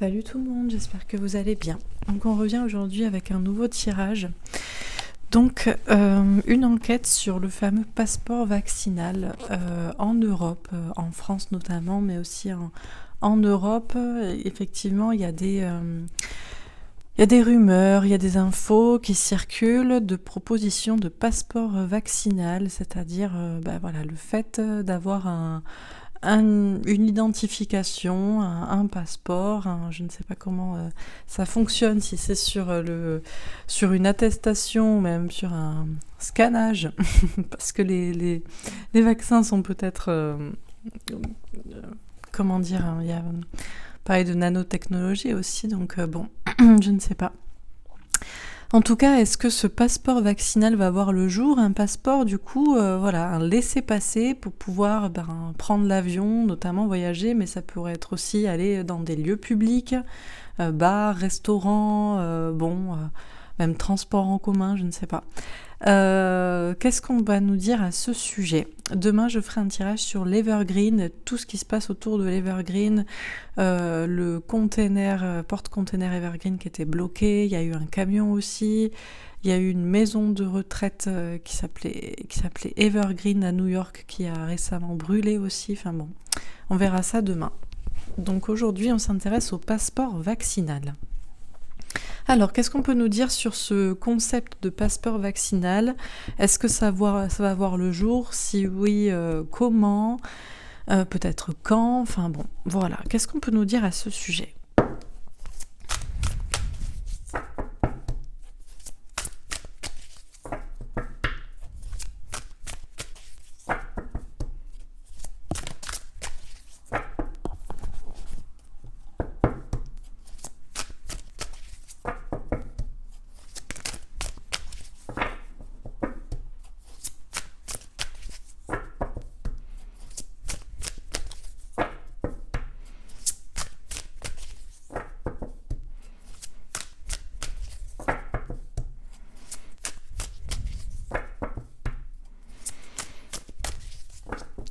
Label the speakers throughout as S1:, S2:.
S1: Salut tout le monde, j'espère que vous allez bien. Donc on revient aujourd'hui avec un nouveau tirage. Donc une enquête sur le fameux passeport vaccinal en Europe, en France notamment, mais aussi en Europe. Effectivement, il y a des rumeurs, il y a des infos qui circulent de propositions de passeport vaccinal, c'est-à-dire voilà, le fait d'avoir une identification, un passeport, je ne sais pas comment ça fonctionne, si c'est sur une attestation ou même sur un scannage, parce que les vaccins sont peut-être, comment dire, il y a pareil de nanotechnologie aussi, donc bon, je ne sais pas. En tout cas, est-ce que ce passeport vaccinal va voir le jour? Un passeport, du coup, voilà, un laissez-passer pour pouvoir prendre l'avion, notamment voyager, mais ça pourrait être aussi aller dans des lieux publics, bars, restaurants, même transport en commun, je ne sais pas. Qu'est-ce qu'on va nous dire à ce sujet? Demain, je ferai un tirage sur l'Evergreen, tout ce qui se passe autour de l'Evergreen, le porte-container Evergreen qui était bloqué, il y a eu un camion aussi, il y a eu une maison de retraite qui s'appelait Evergreen à New York qui a récemment brûlé aussi, enfin bon, on verra ça demain. Donc aujourd'hui, on s'intéresse au passeport vaccinal. Alors, qu'est-ce qu'on peut nous dire sur ce concept de passeport vaccinal? Est-ce que ça va voir le jour? Si oui, comment? Peut-être quand? Enfin bon, voilà. Qu'est-ce qu'on peut nous dire à ce sujet?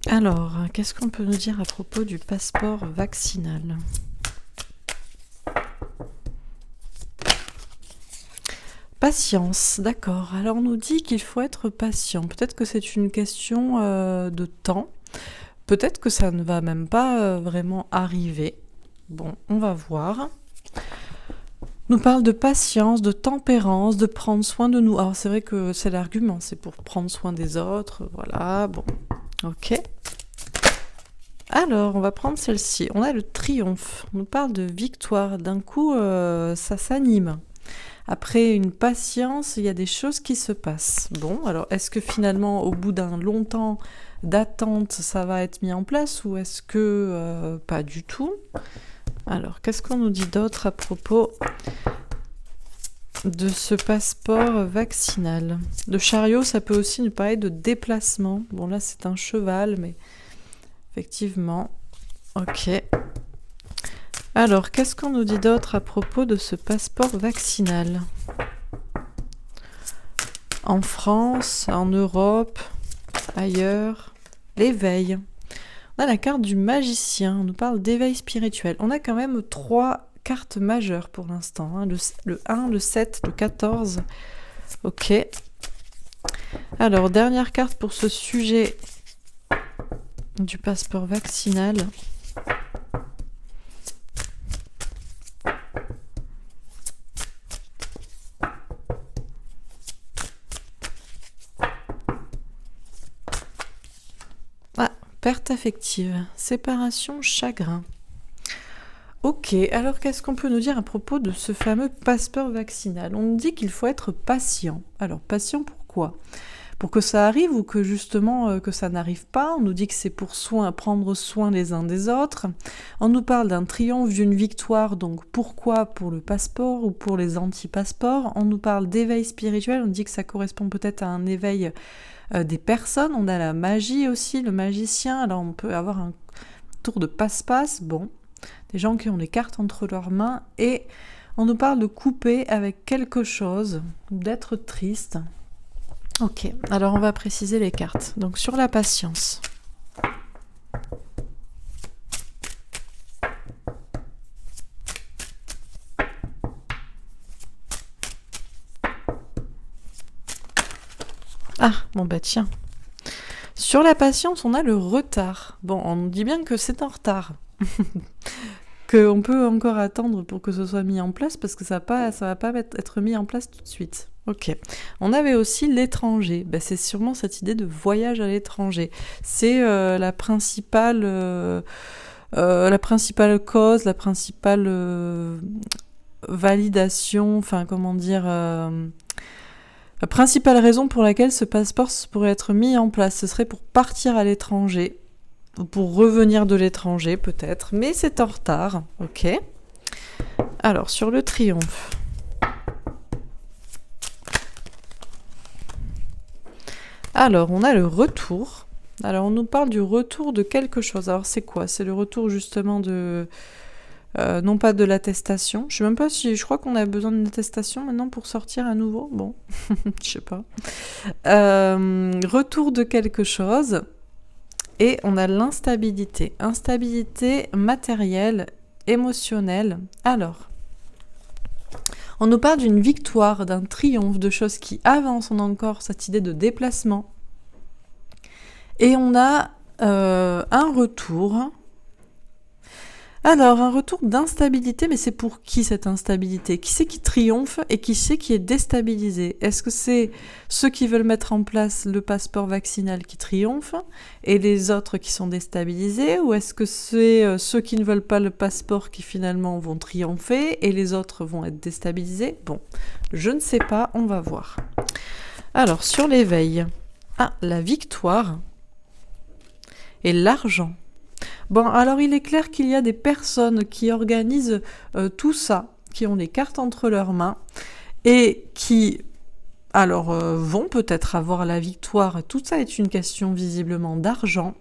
S1: Alors, qu'est-ce qu'on peut nous dire à propos du passeport vaccinal? Patience, d'accord. Alors on nous dit qu'il faut être patient. Peut-être que c'est une question de temps. Peut-être que ça ne va même pas vraiment arriver. Bon, on va voir. On nous parle de patience, de tempérance, de prendre soin de nous. Alors c'est vrai que c'est l'argument, c'est pour prendre soin des autres. Voilà, bon, ok. Alors, on va prendre celle-ci. On a le triomphe. On nous parle de victoire. D'un coup, ça s'anime. Après une patience, il y a des choses qui se passent. Bon, alors est-ce que finalement, au bout d'un long temps d'attente, ça va être mis en place ou est-ce que pas du tout? Alors, qu'est-ce qu'on nous dit d'autre à propos de ce passeport vaccinal? Le chariot, ça peut aussi nous parler de déplacement. Bon, là, c'est un cheval, mais effectivement. Ok. Alors, qu'est-ce qu'on nous dit d'autre à propos de ce passeport vaccinal? En France, en Europe, ailleurs, l'éveil. On a la carte du magicien, on nous parle d'éveil spirituel. On a quand même 3 cartes majeures pour l'instant, hein. Le 1, le 7, le 14. Ok. Alors, dernière carte pour ce sujet du passeport vaccinal. Perte affective, séparation, chagrin. Ok, alors qu'est-ce qu'on peut nous dire à propos de ce fameux passeport vaccinal? On nous dit qu'il faut être patient. Alors, patient pourquoi? Pour que ça arrive ou que justement que ça n'arrive pas? On nous dit que c'est pour prendre soin les uns des autres. On nous parle d'un triomphe, d'une victoire, donc pourquoi pour le passeport ou pour les anti-passeports? On nous parle d'éveil spirituel, on dit que ça correspond peut-être à un éveil des personnes. On a la magie aussi, le magicien. Alors on peut avoir un tour de passe-passe, bon, des gens qui ont les cartes entre leurs mains et on nous parle de couper avec quelque chose, d'être triste. Ok, alors on va préciser les cartes. Donc sur la patience. Ah, bon bah tiens. Sur la patience, on a le retard. Bon, on nous dit bien que c'est en retard. Qu'on peut encore attendre pour que ce soit mis en place, parce que ça va pas être mis en place tout de suite. Ok. On avait aussi l'étranger. Ben, c'est sûrement cette idée de voyage à l'étranger. C'est la principale cause, la principale validation, enfin comment dire, la principale raison pour laquelle ce passeport pourrait être mis en place. Ce serait pour partir à l'étranger, ou pour revenir de l'étranger peut-être, mais c'est en retard. Ok. Alors sur le triomphe. Alors, on a le retour. Alors, on nous parle du retour de quelque chose. Alors, c'est quoi? C'est le retour justement de... non pas de l'attestation. Je sais même pas si... Je crois qu'on a besoin d'une attestation maintenant pour sortir à nouveau. Bon, je sais pas. Retour de quelque chose. Et on a l'instabilité. Instabilité matérielle, émotionnelle. Alors... On nous parle d'une victoire, d'un triomphe, de choses qui avancent. On a encore cette idée de déplacement. Et on a un retour. Alors, un retour d'instabilité, mais c'est pour qui cette instabilité? Qui c'est qui triomphe et qui c'est qui est déstabilisé? Est-ce que c'est ceux qui veulent mettre en place le passeport vaccinal qui triomphent et les autres qui sont déstabilisés? Ou est-ce que c'est ceux qui ne veulent pas le passeport qui finalement vont triompher et les autres vont être déstabilisés? Bon, je ne sais pas, on va voir. Alors, sur l'éveil, la victoire et l'argent. Bon, alors il est clair qu'il y a des personnes qui organisent tout ça, qui ont les cartes entre leurs mains et qui, alors, vont peut-être avoir la victoire. Tout ça est une question visiblement d'argent.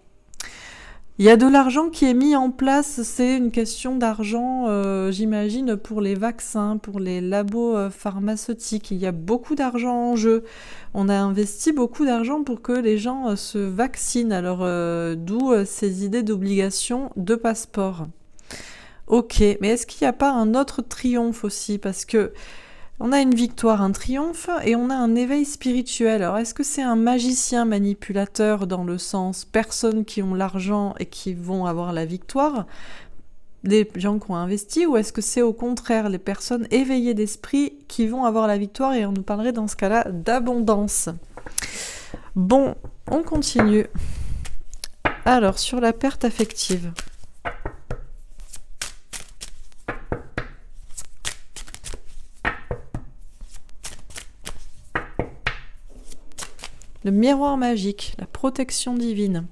S1: Il y a de l'argent qui est mis en place, c'est une question d'argent, j'imagine, pour les vaccins, pour les labos pharmaceutiques. Il y a beaucoup d'argent en jeu. On a investi beaucoup d'argent pour que les gens se vaccinent. Alors, d'où ces idées d'obligation de passeport. Ok, mais est-ce qu'il n'y a pas un autre triomphe aussi? Parce que on a une victoire, un triomphe, et on a un éveil spirituel. Alors, est-ce que c'est un magicien manipulateur dans le sens personnes qui ont l'argent et qui vont avoir la victoire, des gens qui ont investi, ou est-ce que c'est au contraire les personnes éveillées d'esprit qui vont avoir la victoire, et on nous parlerait dans ce cas-là d'abondance. Bon, on continue. Alors, sur la perte affective. Le miroir magique, la protection divine.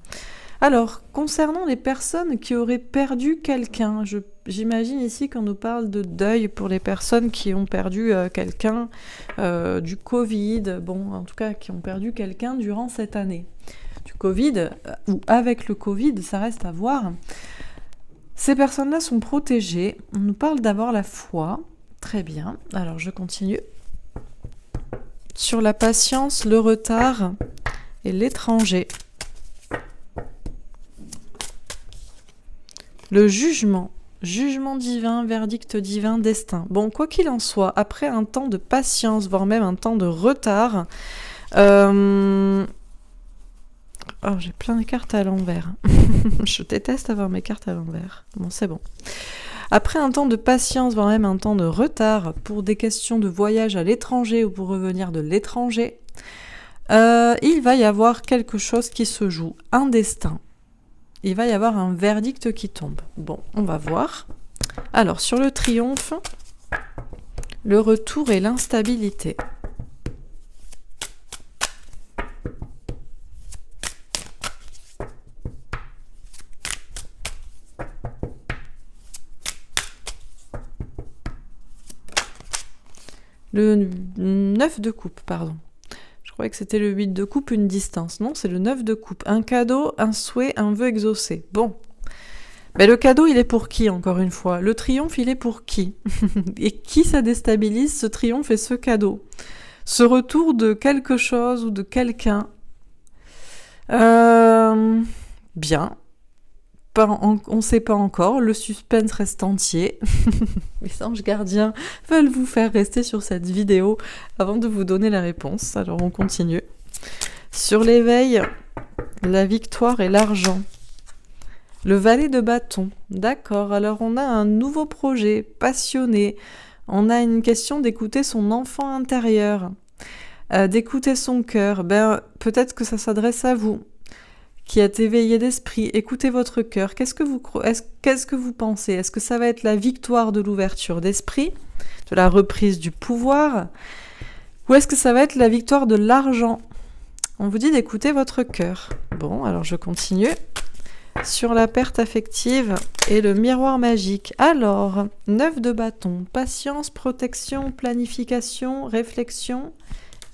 S1: Alors, concernant les personnes qui auraient perdu quelqu'un, j'imagine ici qu'on nous parle de deuil pour les personnes qui ont perdu quelqu'un du Covid, bon, en tout cas, qui ont perdu quelqu'un durant cette année. Du Covid, ou avec le Covid, ça reste à voir. Ces personnes-là sont protégées. On nous parle d'avoir la foi. Très bien. Alors, je continue. Sur la patience, le retard et l'étranger. Le jugement. Jugement divin, verdict divin, destin. Bon, quoi qu'il en soit, après un temps de patience, voire même un temps de retard, oh, j'ai plein de cartes à l'envers. Je déteste avoir mes cartes à l'envers. Bon, c'est bon. Après un temps de patience, voire même un temps de retard pour des questions de voyage à l'étranger ou pour revenir de l'étranger, il va y avoir quelque chose qui se joue, un destin. Il va y avoir un verdict qui tombe. Bon, on va voir. Alors, sur le triomphe, le retour et l'instabilité. Le 9 de coupe, pardon. Je croyais que c'était le 8 de coupe, une distance. Non, c'est le 9 de coupe. Un cadeau, un souhait, un vœu exaucé. Bon. Mais le cadeau, il est pour qui, encore une fois? Le triomphe, il est pour qui? Et qui ça déstabilise, ce triomphe et ce cadeau? Ce retour de quelque chose ou de quelqu'un. Bien. On ne sait pas encore, le suspense reste entier. Les anges gardiens veulent vous faire rester sur cette vidéo avant de vous donner la réponse. Alors on continue. Sur l'éveil, la victoire et l'argent. Le valet de bâton. D'accord, alors on a un nouveau projet, passionné. On a une question d'écouter son enfant intérieur, d'écouter son cœur. Peut-être que ça s'adresse à vous, qui êtes éveillé d'esprit. Écoutez votre cœur. Qu'est-ce que vous pensez? Est-ce que ça va être la victoire de l'ouverture d'esprit, de la reprise du pouvoir, ou est-ce que ça va être la victoire de l'argent? On vous dit d'écouter votre cœur. Bon, alors je continue. Sur la perte affective et le miroir magique. Alors, 9 de bâton, patience, protection, planification, réflexion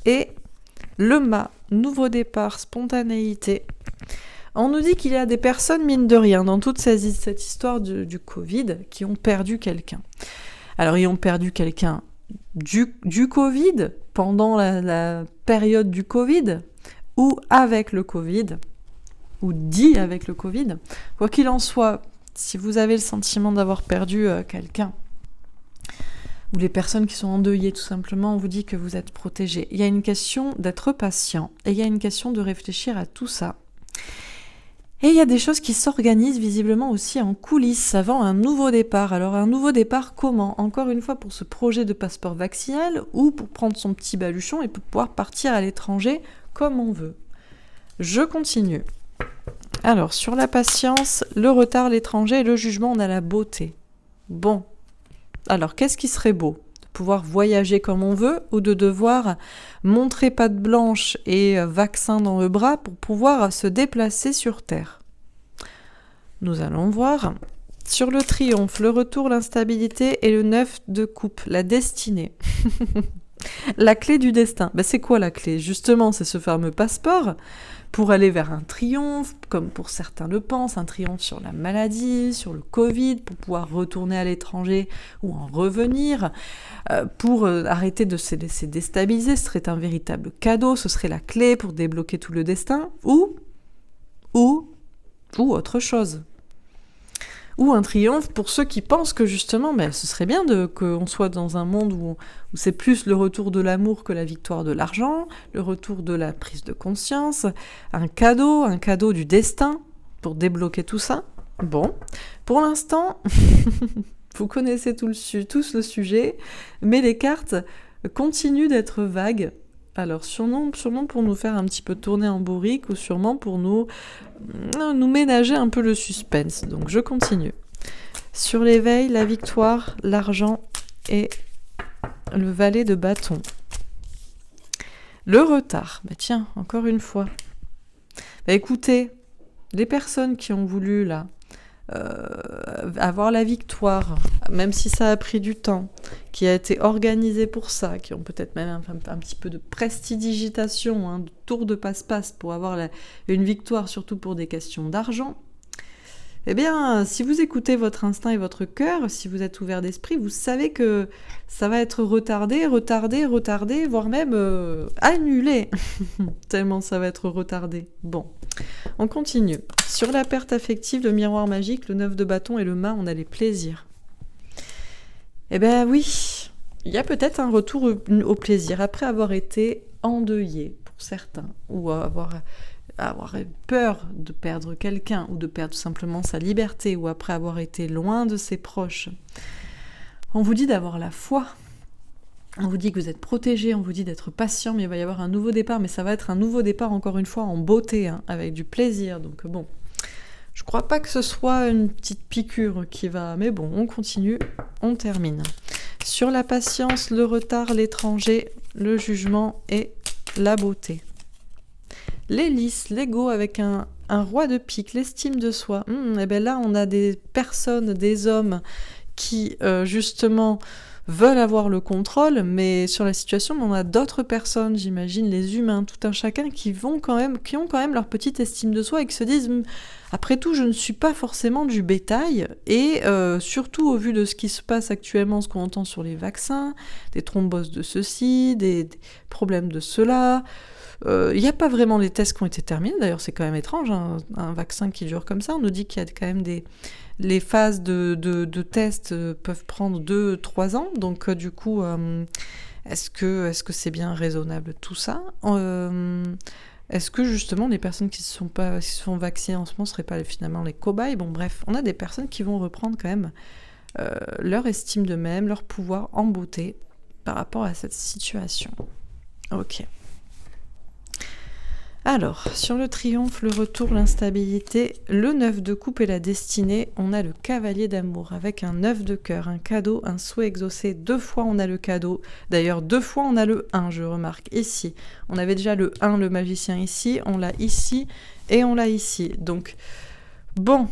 S1: et le mât, nouveau départ, spontanéité. On nous dit qu'il y a des personnes, mine de rien, dans toute cette histoire du Covid, qui ont perdu quelqu'un. Alors, ils ont perdu quelqu'un du Covid, pendant la période du Covid, ou avec le Covid, ou dit avec le Covid. Quoi qu'il en soit, si vous avez le sentiment d'avoir perdu quelqu'un, ou les personnes qui sont endeuillées tout simplement, on vous dit que vous êtes protégés. Il y a une question d'être patient, et il y a une question de réfléchir à tout ça. Et il y a des choses qui s'organisent visiblement aussi en coulisses avant un nouveau départ. Alors un nouveau départ comment? Encore une fois pour ce projet de passeport vaccinal ou pour prendre son petit baluchon et pour pouvoir partir à l'étranger comme on veut. Je continue. Alors sur la patience, le retard, l'étranger et le jugement, on a la beauté. Bon, alors qu'est-ce qui serait beau? De pouvoir voyager comme on veut ou de devoir montrer patte blanche et vaccin dans le bras pour pouvoir se déplacer sur Terre? Nous allons voir. Sur le triomphe, le retour, l'instabilité et le 9 de coupe, la destinée. La clé du destin. C'est quoi la clé? Justement, c'est ce fameux passeport pour aller vers un triomphe, comme pour certains le pensent, un triomphe sur la maladie, sur le Covid, pour pouvoir retourner à l'étranger ou en revenir, pour arrêter de se laisser déstabiliser. Ce serait un véritable cadeau, ce serait la clé pour débloquer tout le destin, ou autre chose. Ou un triomphe pour ceux qui pensent que justement, ce serait bien qu'on soit dans un monde où c'est plus le retour de l'amour que la victoire de l'argent, le retour de la prise de conscience, un cadeau du destin pour débloquer tout ça. Bon, pour l'instant, vous connaissez tous le sujet, mais les cartes continuent d'être vagues. Alors sûrement pour nous faire un petit peu tourner en bourrique ou sûrement pour nous ménager un peu le suspense. Donc je continue. Sur l'éveil, la victoire, l'argent et le valet de bâton. Le retard. Tiens, encore une fois. Écoutez, les personnes qui ont voulu là avoir la victoire, même si ça a pris du temps, qui a été organisé pour ça, qui ont peut-être même un petit peu de prestidigitation, de tour de passe-passe pour avoir une victoire, surtout pour des questions d'argent. Si vous écoutez votre instinct et votre cœur, si vous êtes ouvert d'esprit, vous savez que ça va être retardé, voire même annulé, tellement ça va être retardé. Bon, on continue. Sur la perte affective, le miroir magique, le 9 de bâton et le mât, on a les plaisirs. Oui, il y a peut-être un retour au plaisir après avoir été endeuillé pour certains, ou avoir peur de perdre quelqu'un, ou de perdre tout simplement sa liberté, ou après avoir été loin de ses proches. On vous dit d'avoir la foi. On vous dit que vous êtes protégé, on vous dit d'être patient, mais il va y avoir un nouveau départ, mais ça va être un nouveau départ encore une fois en beauté, avec du plaisir. Donc bon, je crois pas que ce soit une petite piqûre qui va... Mais bon, on continue, on termine. Sur la patience, le retard, l'étranger, le jugement et la beauté. L'hélice, l'ego avec un roi de pique, l'estime de soi. Là, on a des personnes, des hommes qui, justement, veulent avoir le contrôle, mais sur la situation, on a d'autres personnes, j'imagine, les humains, tout un chacun, qui ont quand même leur petite estime de soi et qui se disent après tout, je ne suis pas forcément du bétail, et surtout au vu de ce qui se passe actuellement, ce qu'on entend sur les vaccins, des thromboses de ceci, des problèmes de cela. Il n'y a pas vraiment les tests qui ont été terminés, d'ailleurs c'est quand même étrange, un vaccin qui dure comme ça, on nous dit qu'il y a quand même les phases de tests peuvent prendre 2-3 ans, donc du coup, est-ce que c'est bien raisonnable tout ça? Est-ce que justement les personnes qui se sont vaccinées en ce moment ne seraient pas finalement les cobayes? Bon bref, on a des personnes qui vont reprendre quand même leur estime d'eux-mêmes, leur pouvoir en beauté par rapport à cette situation. Ok. Alors, sur le triomphe, le retour, l'instabilité, le 9 de coupe et la destinée, on a le cavalier d'amour avec un 9 de cœur, un cadeau, un souhait exaucé. 2 fois on a le cadeau, d'ailleurs 2 fois on a le 1, je remarque, ici. On avait déjà le 1, le magicien ici, on l'a ici et on l'a ici. Donc, bon,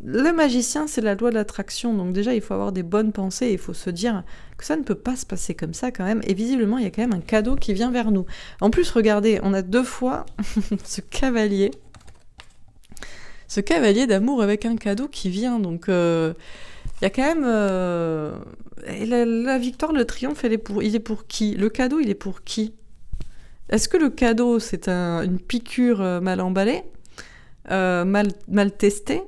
S1: le magicien c'est la loi de l'attraction, donc déjà il faut avoir des bonnes pensées, il faut se dire que ça ne peut pas se passer comme ça quand même, et visiblement il y a quand même un cadeau qui vient vers nous. En plus regardez, on a 2 fois ce cavalier d'amour avec un cadeau qui vient, donc il y a quand même et la victoire, le triomphe, il est pour qui? Le cadeau il est pour qui? Est-ce que le cadeau c'est une piqûre mal emballée, mal testée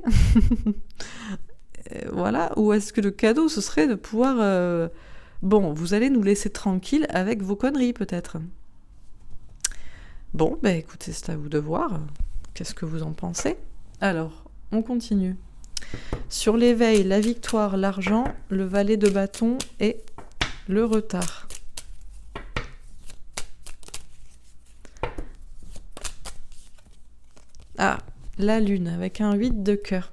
S1: voilà, ou est-ce que le cadeau ce serait de pouvoir bon, vous allez nous laisser tranquilles avec vos conneries, peut-être. Bon, bah écoutez, c'est à vous de voir. Qu'est-ce que vous en pensez? Alors, on continue. Sur l'éveil, la victoire, l'argent, le valet de bâton et le retard. Ah, la lune, avec un 8 de cœur.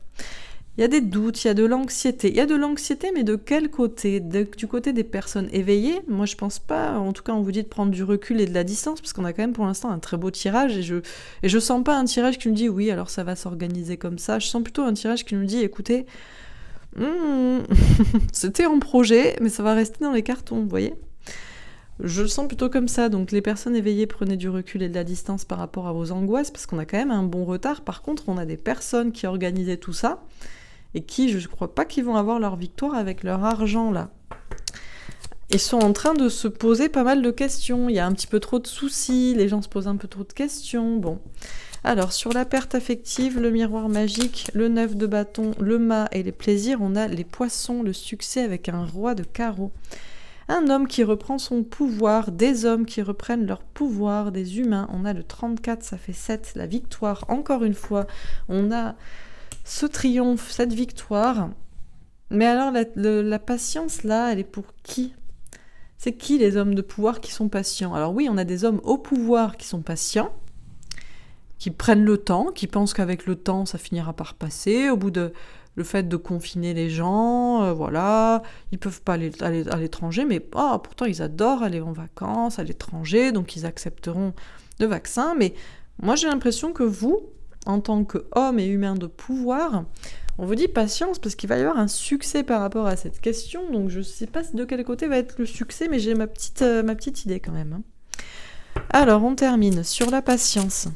S1: Il y a des doutes, il y a de l'anxiété. Il y a de l'anxiété, mais de quel côté? Du côté des personnes éveillées? Moi, je pense pas. En tout cas, on vous dit de prendre du recul et de la distance, parce qu'on a quand même pour l'instant un très beau tirage. Et je sens pas un tirage qui nous dit oui, alors ça va s'organiser comme ça. Je sens plutôt un tirage qui nous dit écoutez, c'était en projet, mais ça va rester dans les cartons, vous voyez? Je le sens plutôt comme ça. Donc les personnes éveillées, prenez du recul et de la distance par rapport à vos angoisses, parce qu'on a quand même un bon retard. Par contre, on a des personnes qui organisaient tout ça, et qui, je ne crois pas qu'ils vont avoir leur victoire avec leur argent, là. Ils sont en train de se poser pas mal de questions. Il y a un petit peu trop de soucis, les gens se posent un peu trop de questions. Bon. Alors, sur la perte affective, le miroir magique, le 9 de bâton, le mât et les plaisirs, on a les poissons, le succès avec un roi de carreau. Un homme qui reprend son pouvoir, des hommes qui reprennent leur pouvoir, des humains. On a le 34, ça fait 7, la victoire. Encore une fois, on a ce triomphe, cette victoire. Mais alors la patience là, elle est pour qui? C'est qui les hommes de pouvoir qui sont patients? Alors oui, on a des hommes au pouvoir qui sont patients, qui prennent le temps, qui pensent qu'avec le temps ça finira par passer, au bout de le fait de confiner les gens, voilà, ils peuvent pas aller à l'étranger, mais pourtant ils adorent aller en vacances à l'étranger, donc ils accepteront le vaccin. Mais moi j'ai l'impression que vous, en tant qu'homme et humain de pouvoir, on vous dit patience parce qu'il va y avoir un succès par rapport à cette question. Donc je ne sais pas de quel côté va être le succès, mais j'ai ma petite idée quand même. Alors on termine sur la patience.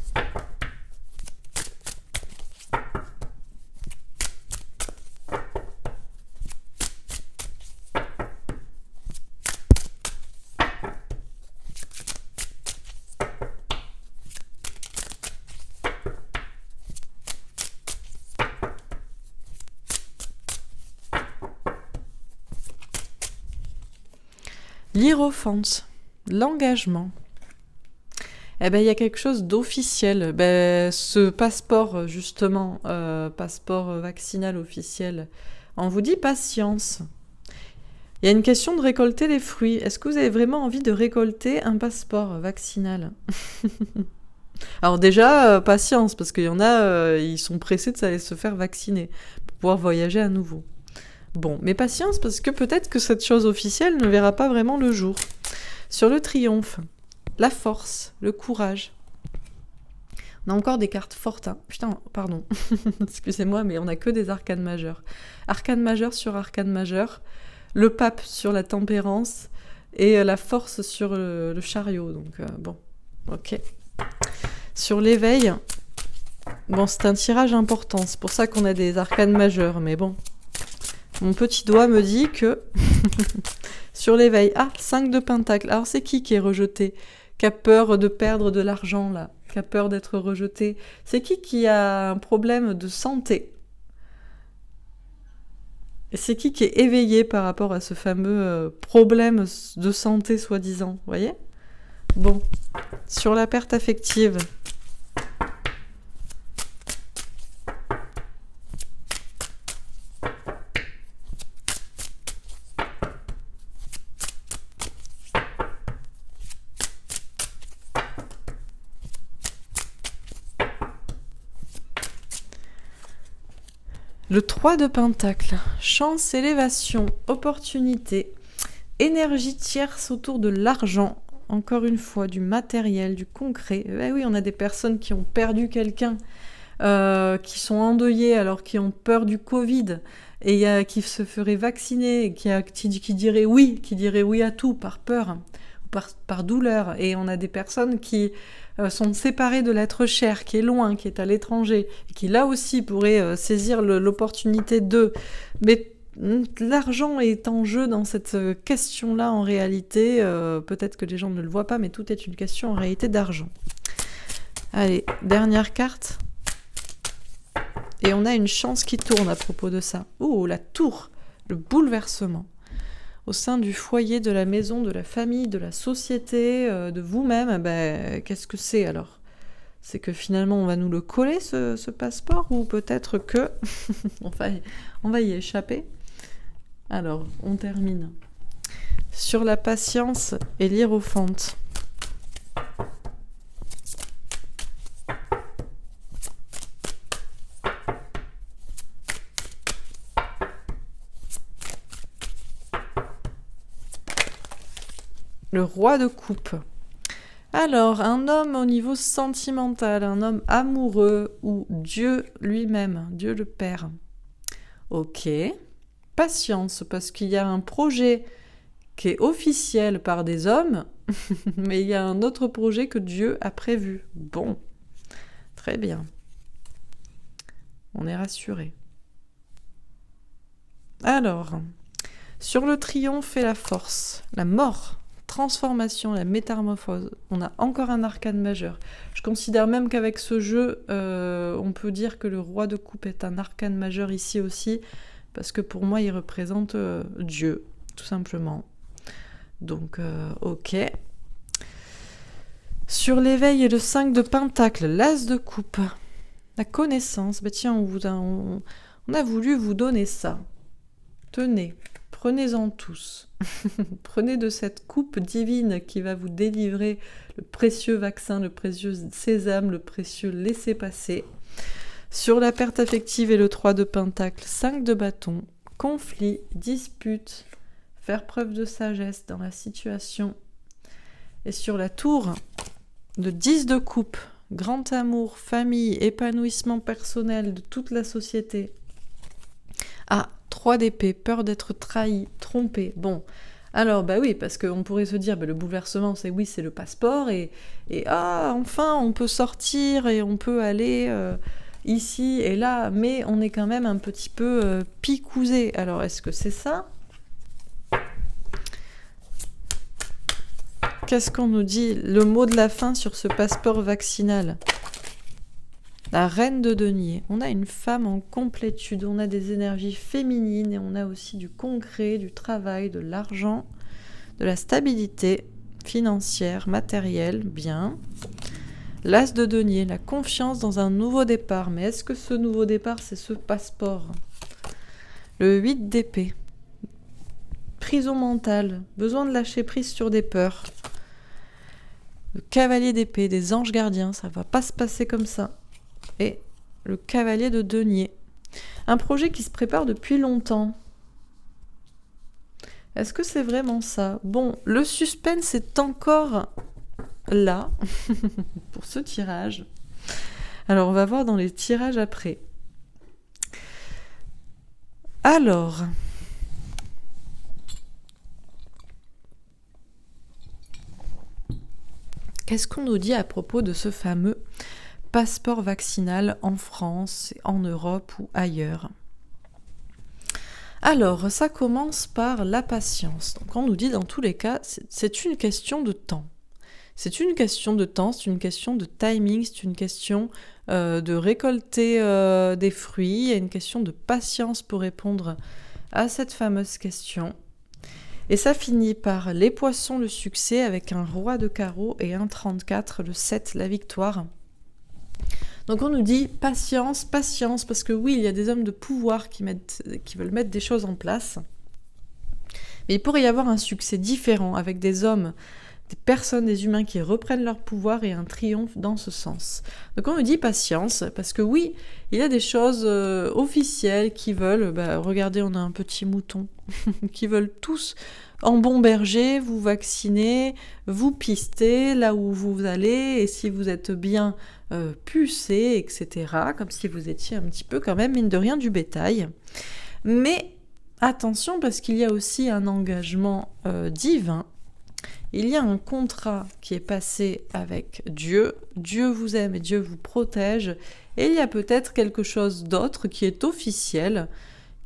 S1: L'hiérophante, l'engagement. Eh ben, il y a quelque chose d'officiel. Ce passeport, justement, passeport vaccinal officiel, on vous dit patience. Il y a une question de récolter les fruits. Est-ce que vous avez vraiment envie de récolter un passeport vaccinal? Alors déjà, patience, parce qu'il y en a, ils sont pressés de se faire vacciner pour pouvoir voyager à nouveau. Bon, mais patience, parce que peut-être que cette chose officielle ne verra pas vraiment le jour. Sur le triomphe, la force, le courage. On a encore des cartes fortes, hein. Putain, pardon. Excusez-moi, mais on n'a que des arcanes majeures. Arcane majeur sur arcane majeur. Le pape sur la tempérance. Et la force sur le chariot. Donc, bon, ok. Sur l'éveil, bon, c'est un tirage important. C'est pour ça qu'on a des arcanes majeures, mais bon. Mon petit doigt me dit que sur l'éveil, 5 de pentacle. Alors c'est qui est rejeté? Qui a peur de perdre de l'argent là? Qui a peur d'être rejeté? C'est qui a un problème de santé? Et c'est qui est éveillé par rapport à ce fameux problème de santé soi-disant? Vous voyez? Bon, sur la perte affective, Le 3 de Pentacle, chance, élévation, opportunité, énergie tierce autour de l'argent, encore une fois, du matériel, du concret. Oui, on a des personnes qui ont perdu quelqu'un, qui sont endeuillées alors qui ont peur du Covid, et qui se feraient vacciner, qui diraient oui à tout par peur, par douleur. Et on a des personnes qui sont séparées de l'être cher, qui est loin, qui est à l'étranger, et qui là aussi pourraient saisir l'opportunité d'eux. Mais l'argent est en jeu dans cette question-là en réalité. Peut-être que les gens ne le voient pas, mais tout est une question en réalité d'argent. Allez, dernière carte. Et on a une chance qui tourne à propos de ça. Oh, la tour, le bouleversement. Au sein du foyer, de la maison, de la famille, de la société, de vous-même, qu'est-ce que c'est alors ? C'est que finalement on va nous le coller ce passeport, ou peut-être que on va y échapper. Alors, on termine. Sur la patience et l'hiérophante. Le roi de coupe. Alors, un homme au niveau sentimental, un homme amoureux, ou Dieu lui-même, Dieu le Père. Ok. Patience, parce qu'il y a un projet qui est officiel par des hommes, mais il y a un autre projet que Dieu a prévu. Bon, très bien. On est rassuré. Alors, sur le triomphe et la force, la mort, transformation, la métamorphose, on a encore un arcane majeur. Je considère même qu'avec ce jeu, on peut dire que le roi de coupe est un arcane majeur ici aussi, parce que pour moi, il représente Dieu, tout simplement. Donc, ok. Sur l'éveil et le 5 de pentacle, l'as de coupe, la connaissance. Tiens, on a voulu vous donner ça. Tenez, prenez-en tous. Prenez de cette coupe divine qui va vous délivrer le précieux vaccin, le précieux sésame, le précieux laissez-passer. Sur la perte affective et le 3 de pentacle, 5 de bâton, conflit, dispute, faire preuve de sagesse dans la situation. Et sur la tour, le 10 de coupe, grand amour, famille, épanouissement personnel de toute la société. 3 d'épée, peur d'être trahi, trompé. Bon, alors oui, parce qu'on pourrait se dire, le bouleversement, c'est le passeport, et enfin, on peut sortir et on peut aller ici et là, mais on est quand même un petit peu picousé. Alors, est-ce que c'est ça ? Qu'est-ce qu'on nous dit ? Le mot de la fin sur ce passeport vaccinal. La reine de denier. On a une femme en complétude, on a des énergies féminines, et on a aussi du concret, du travail, de l'argent, de la stabilité financière, matérielle, bien. L'as de denier, la confiance dans un nouveau départ. Mais est-ce que ce nouveau départ, c'est ce passeport ? Le 8 d'épée. Prison mentale, besoin de lâcher prise sur des peurs. Le cavalier d'épée, des anges gardiens, ça va pas se passer comme ça. Et le cavalier de denier. Un projet qui se prépare depuis longtemps. Est-ce que c'est vraiment ça ? Bon, le suspense est encore là pour ce tirage. Alors, on va voir dans les tirages après. Alors, qu'est-ce qu'on nous dit à propos de ce fameux passeport vaccinal en France, en Europe ou ailleurs ? Alors, ça commence par la patience. Donc, on nous dit dans tous les cas, c'est une question de temps. C'est une question de temps, c'est une question de timing, c'est une question de récolter des fruits, il y a une question de patience pour répondre à cette fameuse question. Et ça finit par les poissons, le succès, avec un roi de carreau et un 34, le 7, la victoire. Donc on nous dit patience, patience, parce que oui, il y a des hommes de pouvoir qui veulent mettre des choses en place. Mais il pourrait y avoir un succès différent avec des hommes des personnes, des humains qui reprennent leur pouvoir et un triomphe dans ce sens. Donc on me dit patience, parce que oui, il y a des choses officielles qui veulent, regardez, on a un petit mouton, qui veulent tous, en bon berger, vous vacciner, vous pister là où vous allez, et si vous êtes bien pucé, etc., comme si vous étiez un petit peu quand même, mine de rien, du bétail. Mais attention, parce qu'il y a aussi un engagement divin. Il y a un contrat qui est passé avec Dieu. Dieu vous aime et Dieu vous protège. Et il y a peut-être quelque chose d'autre qui est officiel,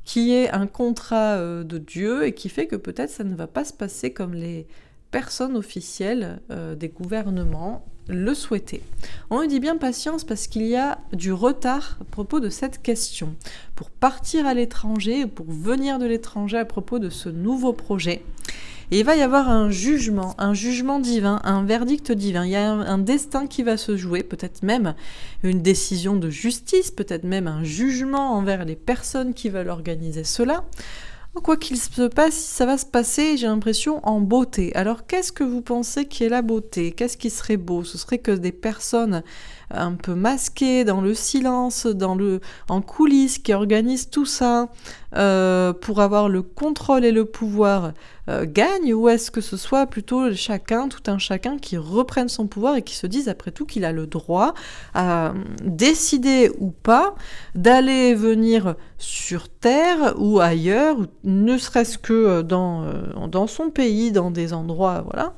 S1: qui est un contrat de Dieu et qui fait que peut-être ça ne va pas se passer comme les personnes officielles des gouvernements le souhaitaient. On me dit bien patience parce qu'il y a du retard à propos de cette question. Pour partir à l'étranger ou pour venir de l'étranger à propos de ce nouveau projet, et il va y avoir un jugement divin, un verdict divin. Il y a un destin qui va se jouer, peut-être même une décision de justice, peut-être même un jugement envers les personnes qui veulent organiser cela. Quoi qu'il se passe, ça va se passer, j'ai l'impression, en beauté. Alors, qu'est-ce que vous pensez qui est la beauté ? Qu'est-ce qui serait beau ? Ce serait que des personnes un peu masquées, dans le silence, en coulisses, qui organisent tout ça pour avoir le contrôle et le pouvoir gagnent, ou est-ce que ce soit plutôt tout un chacun qui reprenne son pouvoir et qui se dise après tout qu'il a le droit à décider ou pas d'aller et venir sur Terre ou ailleurs, ou ne serait-ce que dans son pays, dans des endroits, voilà,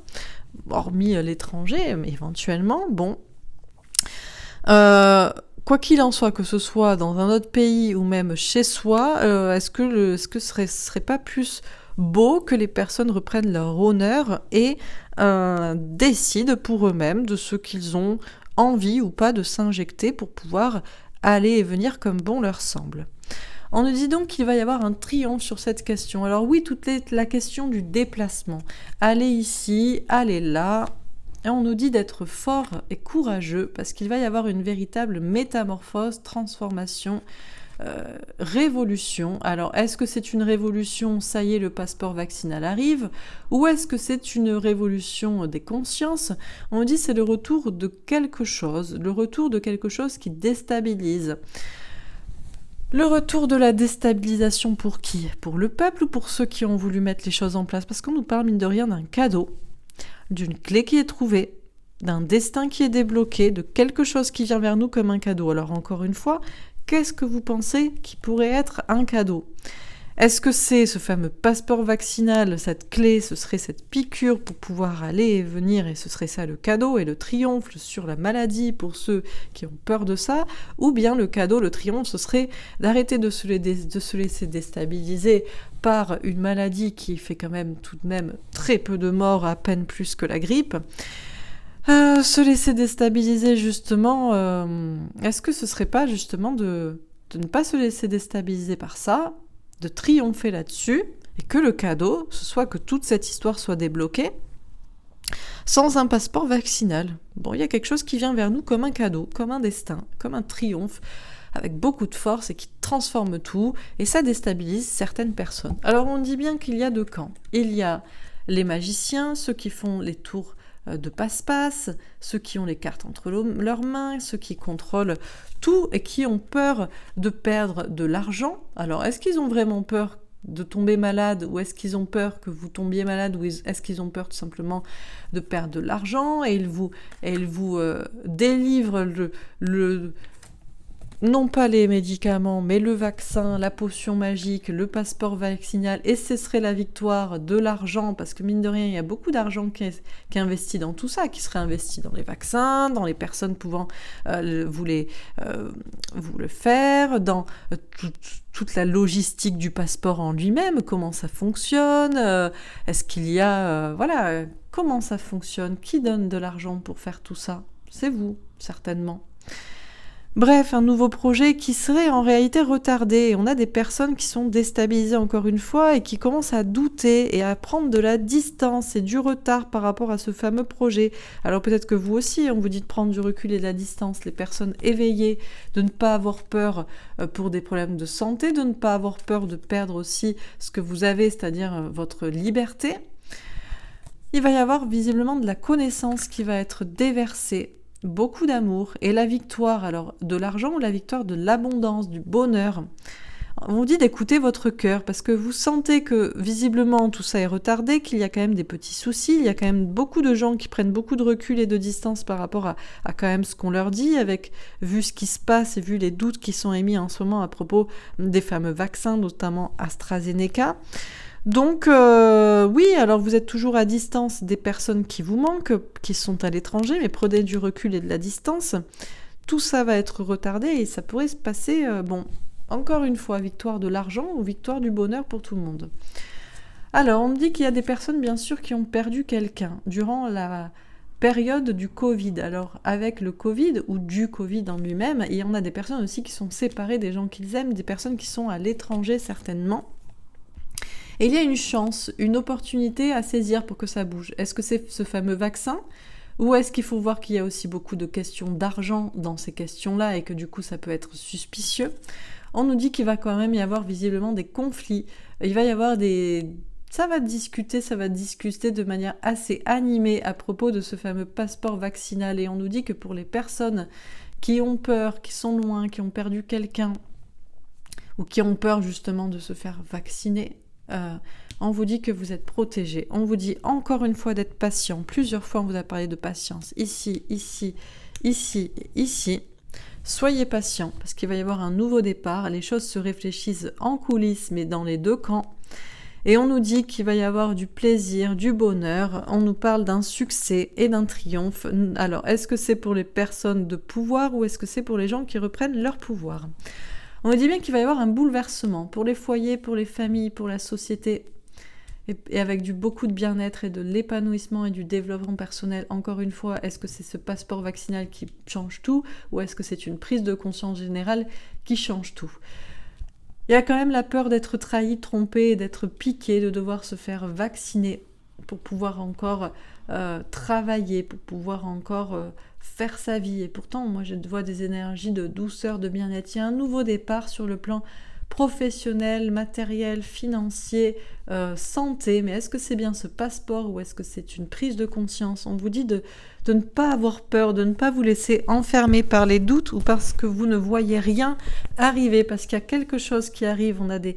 S1: hormis l'étranger, mais éventuellement, bon. Quoi qu'il en soit, que ce soit dans un autre pays ou même chez soi, est-ce que ce serait pas plus beau que les personnes reprennent leur honneur et décident pour eux-mêmes de ce qu'ils ont envie ou pas de s'injecter pour pouvoir aller et venir comme bon leur semble. On nous dit donc qu'il va y avoir un triomphe sur cette question. Alors oui, la question du déplacement. Aller ici, aller là. Et on nous dit d'être fort et courageux parce qu'il va y avoir une véritable métamorphose, transformation, révolution. Alors, est-ce que c'est une révolution, ça y est, le passeport vaccinal arrive, ou est-ce que c'est une révolution des consciences ? On dit c'est le retour de quelque chose qui déstabilise. Le retour de la déstabilisation pour qui ? Pour le peuple ou pour ceux qui ont voulu mettre les choses en place ? Parce qu'on nous parle, mine de rien, d'un cadeau, d'une clé qui est trouvée, d'un destin qui est débloqué, de quelque chose qui vient vers nous comme un cadeau. Alors encore une fois, qu'est-ce que vous pensez qui pourrait être un cadeau ? Est-ce que c'est ce fameux passeport vaccinal, cette clé, ce serait cette piqûre pour pouvoir aller et venir, et ce serait ça le cadeau et le triomphe sur la maladie pour ceux qui ont peur de ça, ou bien le cadeau, le triomphe, ce serait d'arrêter de se laisser déstabiliser par une maladie qui fait quand même tout de même très peu de morts, à peine plus que la grippe. Se laisser déstabiliser justement, est-ce que ce serait pas justement de ne pas se laisser déstabiliser par ça, de triompher là-dessus, et que le cadeau, ce soit que toute cette histoire soit débloquée, sans un passeport vaccinal. Bon, il y a quelque chose qui vient vers nous comme un cadeau, comme un destin, comme un triomphe, avec beaucoup de force et qui transforme tout, et ça déstabilise certaines personnes. Alors on dit bien qu'il y a deux camps. Il y a les magiciens, ceux qui font les tours de passe-passe, ceux qui ont les cartes entre leurs mains, ceux qui contrôlent tout et qui ont peur de perdre de l'argent. Alors, est-ce qu'ils ont vraiment peur de tomber malade, ou est-ce qu'ils ont peur que vous tombiez malade, ou est-ce qu'ils ont peur tout simplement de perdre de l'argent, et ils vous délivrent non pas les médicaments, mais le vaccin, la potion magique, le passeport vaccinal, et ce serait la victoire de l'argent, parce que mine de rien, il y a beaucoup d'argent qui est investi dans tout ça, qui serait investi dans les vaccins, dans les personnes pouvant vous le faire, dans toute la logistique du passeport en lui-même, comment ça fonctionne, est-ce qu'il y a... comment ça fonctionne, qui donne de l'argent pour faire tout ça ? C'est vous, certainement. Bref, un nouveau projet qui serait en réalité retardé. On a des personnes qui sont déstabilisées encore une fois et qui commencent à douter et à prendre de la distance et du retard par rapport à ce fameux projet. Alors peut-être que vous aussi, on vous dit de prendre du recul et de la distance, les personnes éveillées, de ne pas avoir peur pour des problèmes de santé, de ne pas avoir peur de perdre aussi ce que vous avez, c'est-à-dire votre liberté. Il va y avoir visiblement de la connaissance qui va être déversée, beaucoup d'amour, et la victoire alors de l'argent ou la victoire de l'abondance, du bonheur. On vous dit d'écouter votre cœur parce que vous sentez que visiblement tout ça est retardé, qu'il y a quand même des petits soucis, il y a quand même beaucoup de gens qui prennent beaucoup de recul et de distance par rapport à quand même ce qu'on leur dit, avec vu ce qui se passe et vu les doutes qui sont émis en ce moment à propos des fameux vaccins, notamment AstraZeneca. Donc oui, alors vous êtes toujours à distance des personnes qui vous manquent, qui sont à l'étranger, mais prenez du recul et de la distance. Tout ça va être retardé et ça pourrait se passer, encore une fois, victoire de l'argent ou victoire du bonheur pour tout le monde. Alors, on me dit qu'il y a des personnes, bien sûr, qui ont perdu quelqu'un durant la période du Covid. Alors, avec le Covid ou du Covid en lui-même, il y en a des personnes aussi qui sont séparées des gens qu'ils aiment, des personnes qui sont à l'étranger certainement. Et il y a une chance, une opportunité à saisir pour que ça bouge. Est-ce que c'est ce fameux vaccin ? Ou est-ce qu'il faut voir qu'il y a aussi beaucoup de questions d'argent dans ces questions-là et que du coup ça peut être suspicieux ? On nous dit qu'il va quand même y avoir visiblement des conflits. Il va y avoir ça va discuter de manière assez animée à propos de ce fameux passeport vaccinal. Et on nous dit que pour les personnes qui ont peur, qui sont loin, qui ont perdu quelqu'un, ou qui ont peur justement de se faire vacciner, on vous dit que vous êtes protégés. On vous dit encore une fois d'être patient. Plusieurs fois on vous a parlé de patience. Ici, ici, ici, ici. Soyez patient parce qu'il va y avoir un nouveau départ. Les choses se réfléchissent en coulisses, mais dans les deux camps. Et on nous dit qu'il va y avoir du plaisir, du bonheur. On nous parle d'un succès et d'un triomphe. Alors, est-ce que c'est pour les personnes de pouvoir ou est-ce que c'est pour les gens qui reprennent leur pouvoir ? On nous dit bien qu'il va y avoir un bouleversement pour les foyers, pour les familles, pour la société. Et avec beaucoup de bien-être et de l'épanouissement et du développement personnel. Encore une fois, est-ce que c'est ce passeport vaccinal qui change tout ou est-ce que c'est une prise de conscience générale qui change tout ? Il y a quand même la peur d'être trahi, trompé, d'être piqué, de devoir se faire vacciner pour pouvoir encore travailler, pour pouvoir encore faire sa vie. Et pourtant, moi, je vois des énergies de douceur, de bien-être. Il y a un nouveau départ sur le plan professionnel, matériel, financier, santé, mais est-ce que c'est bien ce passeport ou est-ce que c'est une prise de conscience ? On vous dit de ne pas avoir peur, de ne pas vous laisser enfermer par les doutes ou parce que vous ne voyez rien arriver, parce qu'il y a quelque chose qui arrive, on a des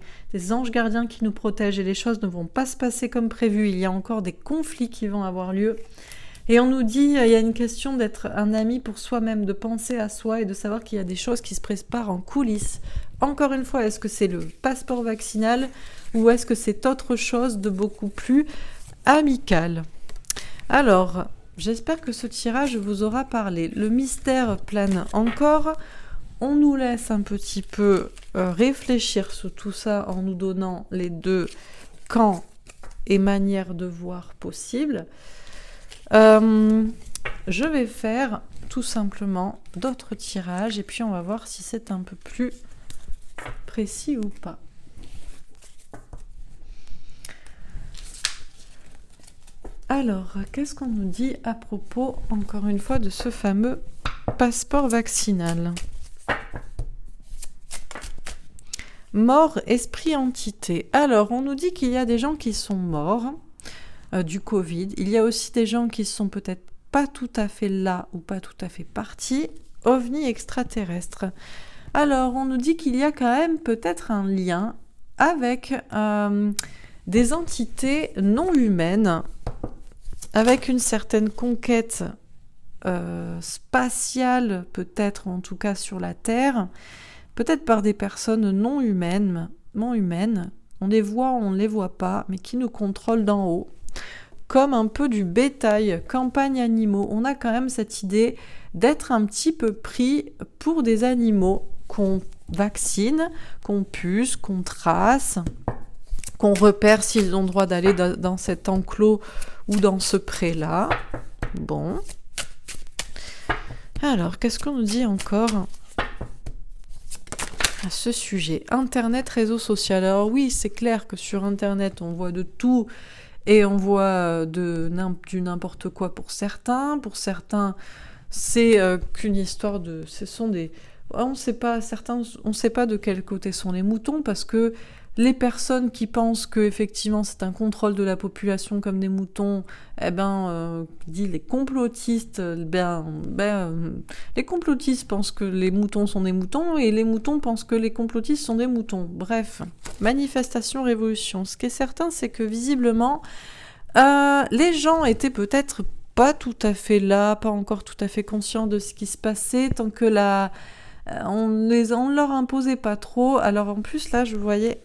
S1: anges gardiens qui nous protègent et les choses ne vont pas se passer comme prévu, il y a encore des conflits qui vont avoir lieu. Et on nous dit, il y a une question d'être un ami pour soi-même, de penser à soi et de savoir qu'il y a des choses qui se préparent en coulisses. Encore une fois, est-ce que c'est le passeport vaccinal ou est-ce que c'est autre chose de beaucoup plus amical ? Alors, j'espère que ce tirage vous aura parlé. Le mystère plane encore. On nous laisse un petit peu réfléchir sur tout ça en nous donnant les deux camps et manières de voir possibles. Je vais faire tout simplement d'autres tirages et puis on va voir si c'est un peu plus précis ou pas. Alors, qu'est-ce qu'on nous dit à propos, encore une fois, de ce fameux passeport vaccinal ? Mort, esprit, entité. Alors, on nous dit qu'il y a des gens qui sont morts du Covid. Il y a aussi des gens qui sont peut-être pas tout à fait là ou pas tout à fait partis. OVNI extraterrestre. Alors, on nous dit qu'il y a quand même peut-être un lien avec des entités non humaines, avec une certaine conquête spatiale, peut-être en tout cas sur la Terre, peut-être par des personnes non humaines. On les voit, on ne les voit pas, mais qui nous contrôlent d'en haut. Comme un peu du bétail, campagne animaux. On a quand même cette idée d'être un petit peu pris pour des animaux qu'on vaccine, qu'on puce, qu'on trace, qu'on repère s'ils ont le droit d'aller dans cet enclos ou dans ce pré-là. Bon. Alors, qu'est-ce qu'on nous dit encore à ce sujet ? Internet, réseau social. Alors oui, c'est clair que sur Internet, on voit de tout et on voit du n'importe quoi pour certains. Pour certains, c'est qu'une histoire de... On ne sait pas de quel côté sont les moutons parce que Les personnes qui pensent que effectivement c'est un contrôle de la population comme des moutons, dit les complotistes, les complotistes pensent que les moutons sont des moutons et les moutons pensent que les complotistes sont des moutons. Bref, manifestation, révolution. Ce qui est certain, c'est que visiblement, les gens étaient peut-être pas tout à fait là, pas encore tout à fait conscients de ce qui se passait, tant que on leur imposait pas trop. Alors en plus là, je voyais,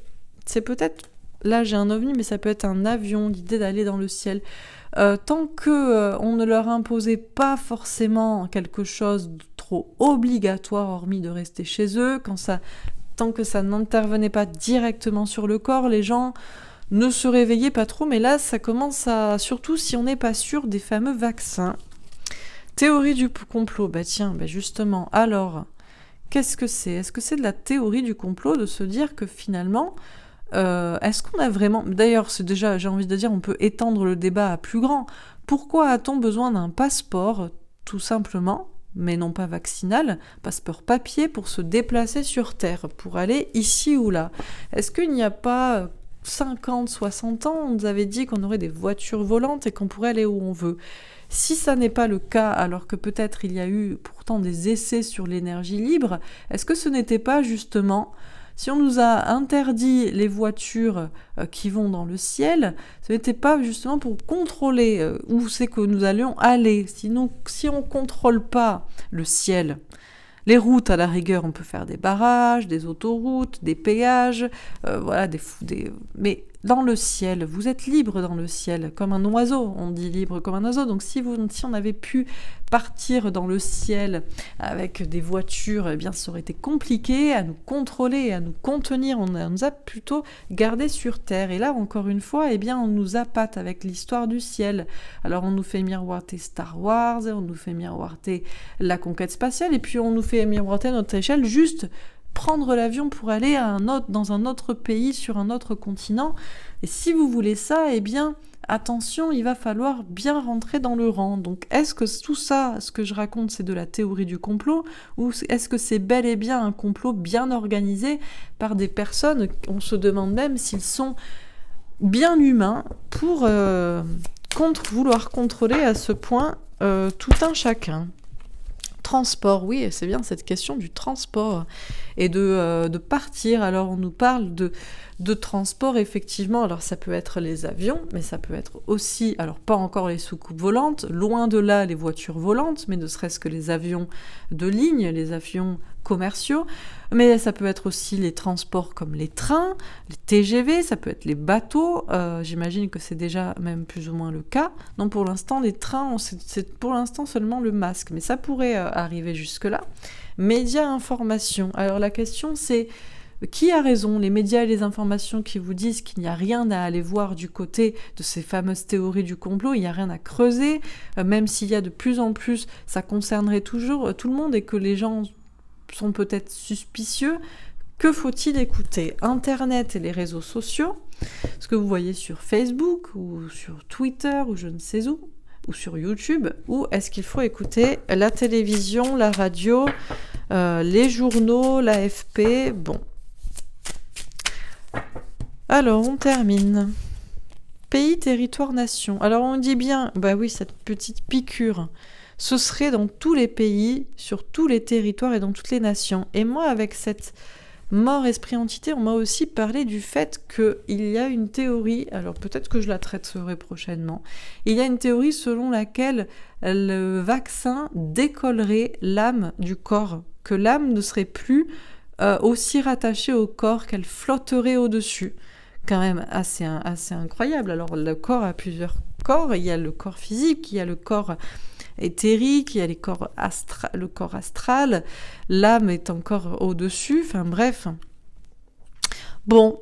S1: c'est peut-être, là j'ai un ovni, mais ça peut être un avion, l'idée d'aller dans le ciel. Tant que on ne leur imposait pas forcément quelque chose de trop obligatoire, hormis de rester chez eux, tant que ça n'intervenait pas directement sur le corps, les gens ne se réveillaient pas trop. Mais là, ça commence à, surtout si on n'est pas sûr des fameux vaccins. Théorie du complot, justement, alors, qu'est-ce que c'est ? Est-ce que c'est de la théorie du complot de se dire que finalement, est-ce qu'on a vraiment... D'ailleurs, c'est déjà, j'ai envie de dire, on peut étendre le débat à plus grand. Pourquoi a-t-on besoin d'un passeport, tout simplement, mais non pas vaccinal, passeport papier, pour se déplacer sur Terre, pour aller ici ou là ? Est-ce qu'il n'y a pas 50, 60 ans, on nous avait dit qu'on aurait des voitures volantes et qu'on pourrait aller où on veut ? Si ça n'est pas le cas, alors que peut-être il y a eu pourtant des essais sur l'énergie libre, est-ce que ce n'était pas justement... Si on nous a interdit les voitures qui vont dans le ciel, ce n'était pas justement pour contrôler où c'est que nous allions aller. Sinon, si on ne contrôle pas le ciel, les routes, à la rigueur, on peut faire des barrages, des autoroutes, des péages, mais dans le ciel, vous êtes libre dans le ciel, comme un oiseau, on dit libre comme un oiseau. Donc si on avait pu partir dans le ciel avec des voitures, eh bien ça aurait été compliqué à nous contrôler, à nous contenir. On nous a plutôt gardés sur Terre. Et là, encore une fois, eh bien on nous appâte avec l'histoire du ciel. Alors on nous fait miroiter Star Wars, on nous fait miroiter la conquête spatiale, et puis on nous fait miroiter à notre échelle juste prendre l'avion pour aller dans un autre pays, sur un autre continent. Et si vous voulez ça, eh bien, attention, il va falloir bien rentrer dans le rang. Donc, est-ce que tout ça, ce que je raconte, c'est de la théorie du complot, ou est-ce que c'est bel et bien un complot bien organisé par des personnes, on se demande même s'ils sont bien humains pour vouloir contrôler à ce point tout un chacun. Transport, oui, c'est bien cette question du transport et de partir. Alors on nous parle de transport, effectivement. Alors ça peut être les avions, mais ça peut être aussi, alors pas encore les soucoupes volantes, loin de là les voitures volantes, mais ne serait-ce que les avions de ligne, les avions commerciaux. Mais ça peut être aussi les transports comme les trains, les TGV, ça peut être les bateaux. J'imagine que c'est déjà même plus ou moins le cas. Donc pour l'instant, les trains, c'est pour l'instant seulement le masque, mais ça pourrait arriver jusque-là. Médias, informations. Alors la question c'est, qui a raison, les médias et les informations qui vous disent qu'il n'y a rien à aller voir du côté de ces fameuses théories du complot, il n'y a rien à creuser, même s'il y a de plus en plus, ça concernerait toujours tout le monde et que les gens sont peut-être suspicieux. Que faut-il écouter ? Internet et les réseaux sociaux, ce que vous voyez sur Facebook ou sur Twitter ou je ne sais où, ou sur YouTube, ou est-ce qu'il faut écouter la télévision, la radio, les journaux, l'AFP ? Bon. Alors, on termine. Pays, territoire, nation. Alors, on dit bien, oui, cette petite piqûre, ce serait dans tous les pays, sur tous les territoires et dans toutes les nations. Et moi, avec cette mort esprit entité, on m'a aussi parlé du fait qu'il y a une théorie, alors peut-être que je la traiterai prochainement, il y a une théorie selon laquelle le vaccin décollerait l'âme du corps, que l'âme ne serait plus aussi rattachée au corps, qu'elle flotterait au-dessus. Quand même assez incroyable. Alors le corps a plusieurs corps, il y a le corps physique, il y a le corps éthérique, il y a le corps astral, l'âme est encore au-dessus, enfin bref. Bon,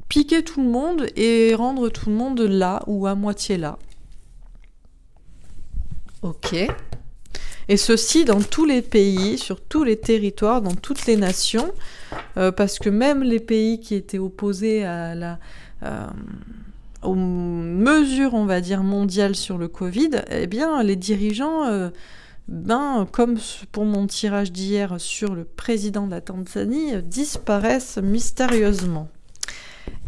S1: piquer tout le monde et rendre tout le monde là ou à moitié là. Ok. Et ceci dans tous les pays, sur tous les territoires, dans toutes les nations, parce que même les pays qui étaient opposés aux mesures, on va dire, mondiales sur le Covid, eh bien, les dirigeants, comme pour mon tirage d'hier sur le président de la Tanzanie, disparaissent mystérieusement.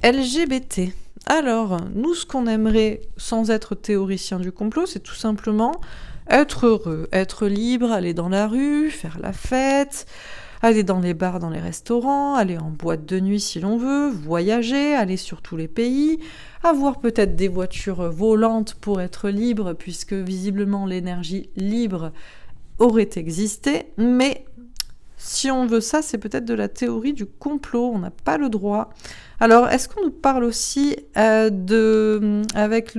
S1: LGBT. Alors, nous, ce qu'on aimerait, sans être théoricien du complot, c'est tout simplement être heureux, être libre, aller dans la rue, faire la fête, aller dans les bars, dans les restaurants, aller en boîte de nuit si l'on veut, voyager, aller sur tous les pays, avoir peut-être des voitures volantes pour être libre, puisque visiblement l'énergie libre aurait existé, mais si on veut ça, c'est peut-être de la théorie du complot, on n'a pas le droit. Alors, est-ce qu'on nous parle aussi avec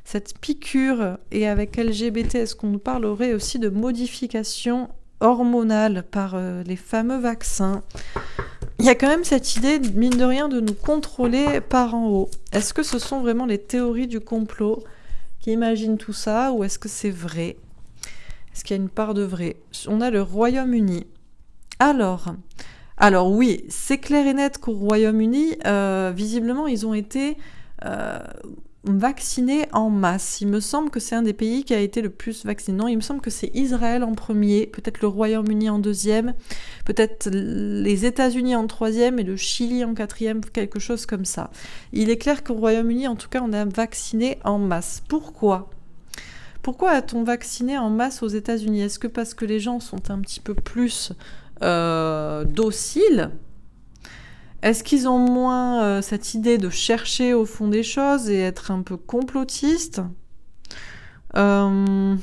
S1: cette piqûre et avec LGBT, est-ce qu'on nous parlerait aussi de modification hormonale par les fameux vaccins? Il y a quand même cette idée, mine de rien, de nous contrôler par en haut. Est-ce que ce sont vraiment les théories du complot qui imaginent tout ça, ou est-ce que c'est vrai? Est-ce qu'il y a une part de vrai? On a le Royaume-Uni. Alors oui, c'est clair et net qu'au Royaume-Uni, visiblement, ils ont été vaccinés en masse. Il me semble que c'est un des pays qui a été le plus vacciné. Non, il me semble que c'est Israël en premier, peut-être le Royaume-Uni en deuxième, peut-être les États-Unis en troisième et le Chili en quatrième, quelque chose comme ça. Il est clair qu'au Royaume-Uni, en tout cas, on a vacciné en masse. Pourquoi a-t-on vacciné en masse aux États-Unis? Est-ce que parce que les gens sont un petit peu plus dociles? Est-ce qu'ils ont moins cette idée de chercher au fond des choses et être un peu complotistes? Il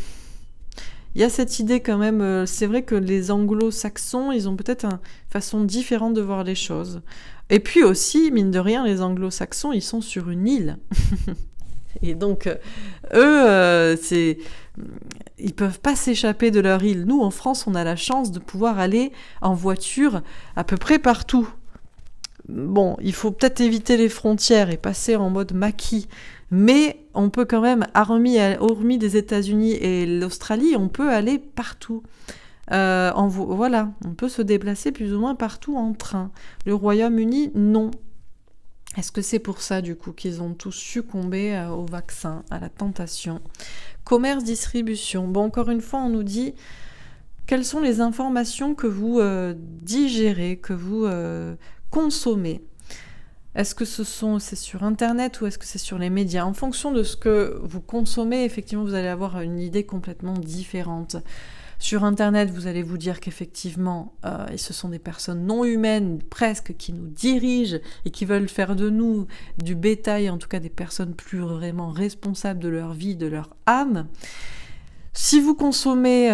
S1: y a cette idée quand même, c'est vrai que les anglo-saxons, ils ont peut-être une façon différente de voir les choses. Et puis aussi, mine de rien, les anglo-saxons, ils sont sur une île. Et donc, eux, ils peuvent pas s'échapper de leur île. Nous, en France, on a la chance de pouvoir aller en voiture à peu près partout. Bon, il faut peut-être éviter les frontières et passer en mode maquis, mais on peut quand même, hormis des États-Unis et l'Australie, on peut aller partout. Voilà, on peut se déplacer plus ou moins partout en train. Le Royaume-Uni, non. Est-ce que c'est pour ça, du coup, qu'ils ont tous succombé au vaccin, à la tentation? Commerce, distribution. Bon, encore une fois, on nous dit quelles sont les informations que vous digérez, que vous consommez. Est-ce que c'est sur Internet ou est-ce que c'est sur les médias? En fonction de ce que vous consommez, effectivement, vous allez avoir une idée complètement différente. Sur Internet, vous allez vous dire qu'effectivement, ce sont des personnes non humaines, presque, qui nous dirigent et qui veulent faire de nous du bétail, en tout cas des personnes plus vraiment responsables de leur vie, de leur âme. Si vous consommez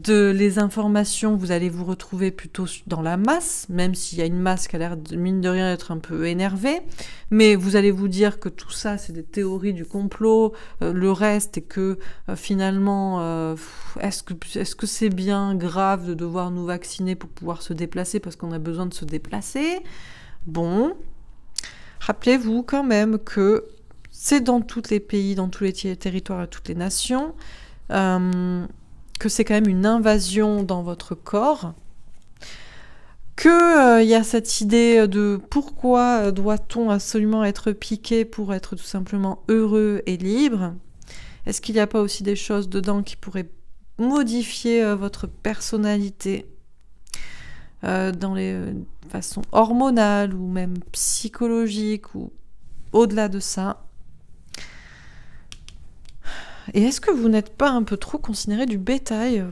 S1: les informations, vous allez vous retrouver plutôt dans la masse, même s'il y a une masse qui a l'air, mine de rien, d'être un peu énervée. Mais vous allez vous dire que tout ça, c'est des théories du complot, le reste, et que finalement, est-ce que c'est bien grave de devoir nous vacciner pour pouvoir se déplacer parce qu'on a besoin de se déplacer? Bon, rappelez-vous quand même que c'est dans tous les pays, dans tous les territoires et toutes les nations, que c'est quand même une invasion dans votre corps, que y a cette idée de pourquoi doit-on absolument être piqué pour être tout simplement heureux et libre? Est-ce qu'il n'y a pas aussi des choses dedans qui pourraient modifier votre personnalité dans les façons hormonales ou même psychologiques ou au-delà de ça? Et est-ce que vous n'êtes pas un peu trop considéré du bétail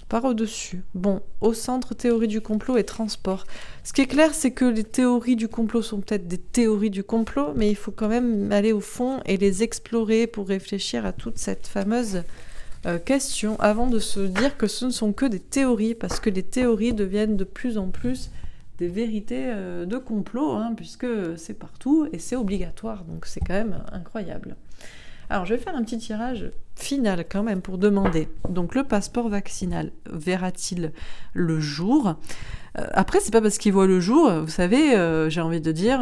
S1: par au-dessus? Bon, au centre théorie du complot et transport. Ce qui est clair, c'est que les théories du complot sont peut-être des théories du complot, mais il faut quand même aller au fond et les explorer pour réfléchir à toute cette fameuse question avant de se dire que ce ne sont que des théories, parce que les théories deviennent de plus en plus des vérités de complot, puisque c'est partout et c'est obligatoire, donc c'est quand même incroyable. Alors, je vais faire un petit tirage final quand même pour demander. Donc, le passeport vaccinal verra-t-il le jour? Après, c'est pas parce qu'il voit le jour, vous savez, j'ai envie de dire,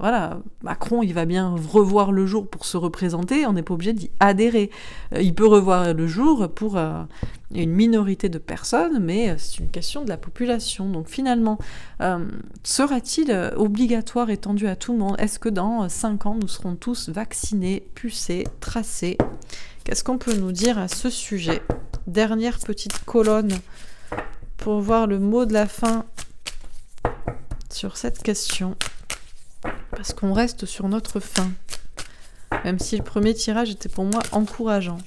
S1: voilà, Macron, il va bien revoir le jour pour se représenter, on n'est pas obligé d'y adhérer. Il peut revoir le jour pour une minorité de personnes, mais c'est une question de la population. Donc finalement, sera-t-il obligatoire, étendu à tout le monde? Est-ce que dans 5 ans, nous serons tous vaccinés, pucés, tracés? Qu'est-ce qu'on peut nous dire à ce sujet? Dernière petite colonne pour voir le mot de la fin sur cette question. Parce qu'on reste sur notre fin. Même si le premier tirage était pour moi encourageant.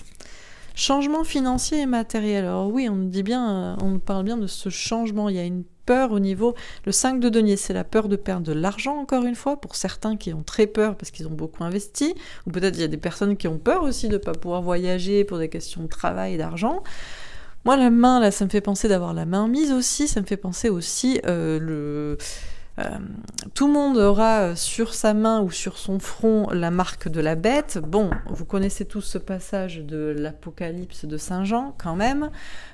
S1: Changement financier et matériel. Alors oui, on parle bien de ce changement. Il y a une peur au niveau... Le 5 de denier, c'est la peur de perdre de l'argent, encore une fois, pour certains qui ont très peur parce qu'ils ont beaucoup investi. Ou peut-être il y a des personnes qui ont peur aussi de ne pas pouvoir voyager pour des questions de travail et d'argent. Moi, la main, là, ça me fait penser d'avoir la main mise aussi. Ça me fait penser aussi tout le monde aura sur sa main ou sur son front la marque de la bête. Bon, vous connaissez tous ce passage de l'Apocalypse de Saint Jean, quand même.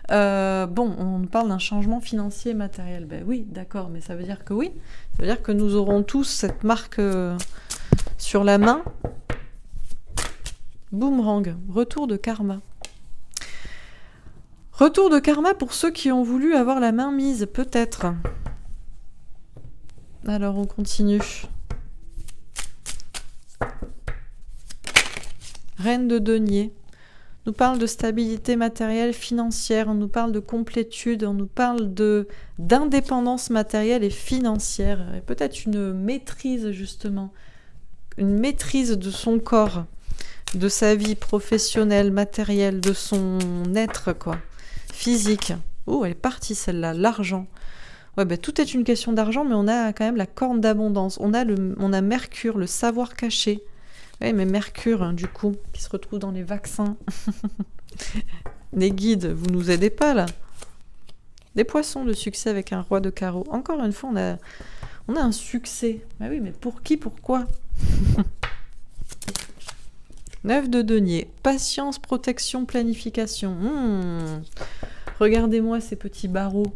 S1: On parle d'un changement financier et matériel. Ben oui, d'accord, mais ça veut dire que oui. Ça veut dire que nous aurons tous cette marque sur la main. Boomerang, retour de karma. Retour de karma pour ceux qui ont voulu avoir la main mise, peut-être. Alors, on continue. Reine de denier. On nous parle de stabilité matérielle, financière, on nous parle de complétude, on nous parle d'indépendance matérielle et financière. Et peut-être une maîtrise, justement. Une maîtrise de son corps, de sa vie professionnelle, matérielle, de son être, quoi. Physique. Oh, elle est partie, celle-là. L'argent. Ouais, tout est une question d'argent, mais on a quand même la corne d'abondance. On a Mercure, le savoir caché. Oui, mais Mercure, hein, du coup, qui se retrouve dans les vaccins. Les guides, vous nous aidez pas, là. Des poissons de succès avec un roi de carreau. Encore une fois, on a un succès. Bah oui, mais pour qui, pourquoi? 9 de denier. Patience, protection, planification. Regardez-moi ces petits barreaux.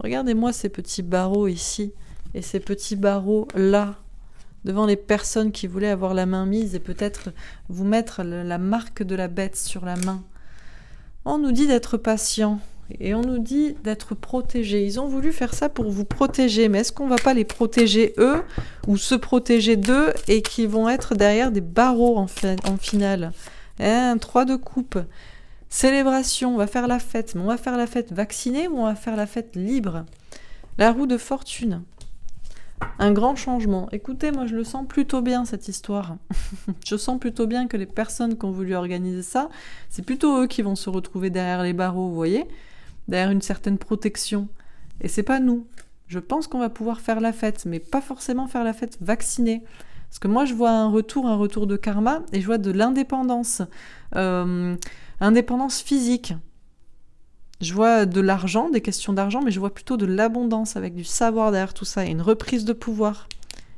S1: Regardez-moi ces petits barreaux ici et ces petits barreaux là, devant les personnes qui voulaient avoir la main mise et peut-être vous mettre la marque de la bête sur la main. On nous dit d'être patient et on nous dit d'être protégé. Ils ont voulu faire ça pour vous protéger, mais est-ce qu'on va pas les protéger eux ou se protéger d'eux et qui vont être derrière des barreaux en finale? 3 de coupe. Célébration, on va faire la fête, mais on va faire la fête vaccinée ou on va faire la fête libre? La roue de fortune. Un grand changement. Écoutez, moi je le sens plutôt bien cette histoire. Je sens plutôt bien que les personnes qui ont voulu organiser ça, c'est plutôt eux qui vont se retrouver derrière les barreaux, vous voyez? Derrière une certaine protection. Et c'est pas nous. Je pense qu'on va pouvoir faire la fête, mais pas forcément faire la fête vaccinée. Parce que moi je vois un retour de karma, et je vois de l'indépendance. Indépendance physique. Je vois de l'argent, des questions d'argent, mais je vois plutôt de l'abondance avec du savoir derrière tout ça, et une reprise de pouvoir,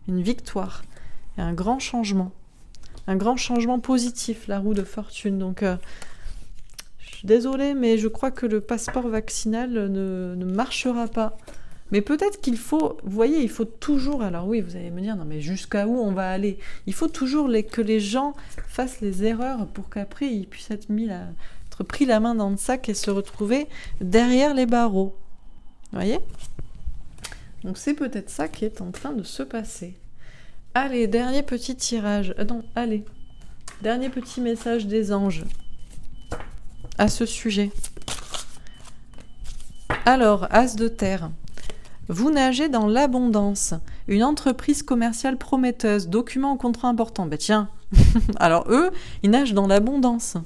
S1: une victoire, et un grand changement positif, la roue de fortune. Donc, je suis désolée, mais je crois que le passeport vaccinal ne marchera pas. Mais peut-être qu'il faut, vous voyez, il faut toujours, alors oui, vous allez me dire, non mais jusqu'à où on va aller? Il faut toujours que les gens fassent les erreurs pour qu'après ils puissent être pris la main dans le sac et se retrouver derrière les barreaux. Vous voyez? Donc c'est peut-être ça qui est en train de se passer. Allez, dernier petit tirage. Dernier petit message des anges à ce sujet. Alors, As de terre. Vous nagez dans l'abondance. Une entreprise commerciale prometteuse. Documents ou contrats importants. Tiens. Alors eux, ils nagent dans l'abondance.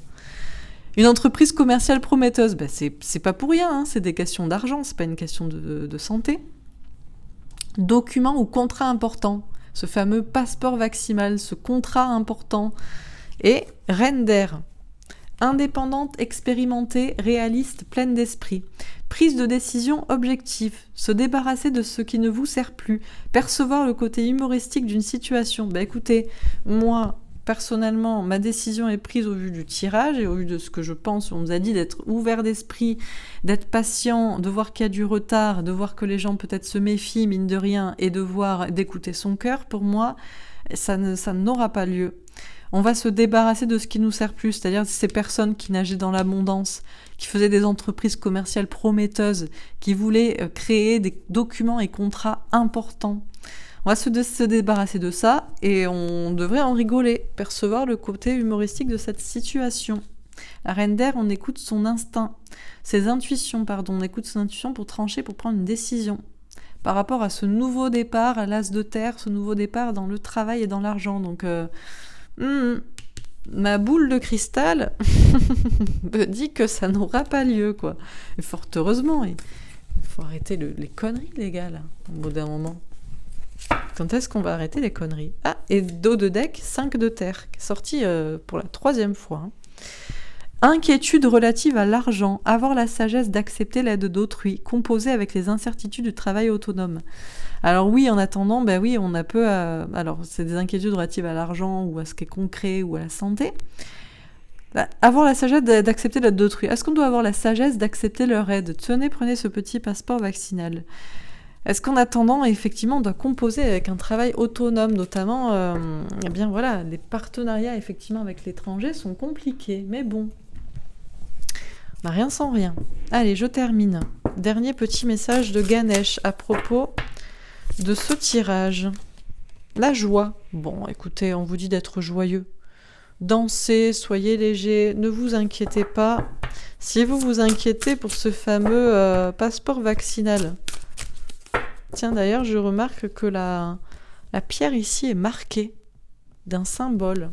S1: Une entreprise commerciale prometteuse. C'est pas pour rien. Hein. C'est des questions d'argent. C'est pas une question de santé. Documents ou contrats importants. Ce fameux passeport vaccinal. Ce contrat important. Et reine d'air. Indépendante, expérimentée, réaliste, pleine d'esprit. Prise de décision objective. Se débarrasser de ce qui ne vous sert plus. Percevoir le côté humoristique d'une situation. Écoutez, moi, personnellement, ma décision est prise au vu du tirage et au vu de ce que je pense. On nous a dit d'être ouvert d'esprit, d'être patient, de voir qu'il y a du retard, de voir que les gens peut-être se méfient, mine de rien, et d'écouter son cœur. Pour moi, ça n'aura pas lieu. On va se débarrasser de ce qui nous sert plus, c'est-à-dire ces personnes qui nageaient dans l'abondance, qui faisaient des entreprises commerciales prometteuses, qui voulaient créer des documents et contrats importants. On va se débarrasser de ça et on devrait en rigoler, percevoir le côté humoristique de cette situation. La reine d'air, on écoute son instinct, on écoute son intuition pour trancher, pour prendre une décision. par rapport à ce nouveau départ, à l'as de terre, ce nouveau départ dans le travail et dans l'argent. Donc, ma boule de cristal me dit que ça n'aura pas lieu, quoi. Et fort heureusement, il faut arrêter les conneries, les gars, là, au bout d'un moment. Quand est-ce qu'on va arrêter les conneries? Ah, et dos de deck, 5 de terre, qui est sorti pour la 3e fois. Hein. Inquiétude relative à l'argent, avoir la sagesse d'accepter l'aide d'autrui, composer avec les incertitudes du travail autonome. Alors oui, en attendant, ben oui, on a peu à... Alors, c'est des inquiétudes relatives à l'argent ou à ce qui est concret ou à la santé. Avoir la sagesse d'accepter l'aide d'autrui. Est-ce qu'on doit avoir la sagesse d'accepter leur aide? Tenez, prenez ce petit passeport vaccinal. Est-ce qu'en attendant, effectivement, on doit composer avec un travail autonome, notamment, eh bien voilà, les partenariats, effectivement, avec l'étranger sont compliqués, mais bon, on n'a rien sans rien. Allez, je termine. Dernier petit message de Ganesh à propos de ce tirage. La joie. Bon, écoutez, on vous dit d'être joyeux. Dansez, soyez léger, ne vous inquiétez pas. Si vous vous inquiétez pour ce fameux passeport vaccinal... Tiens, d'ailleurs, je remarque que la pierre ici est marquée d'un symbole.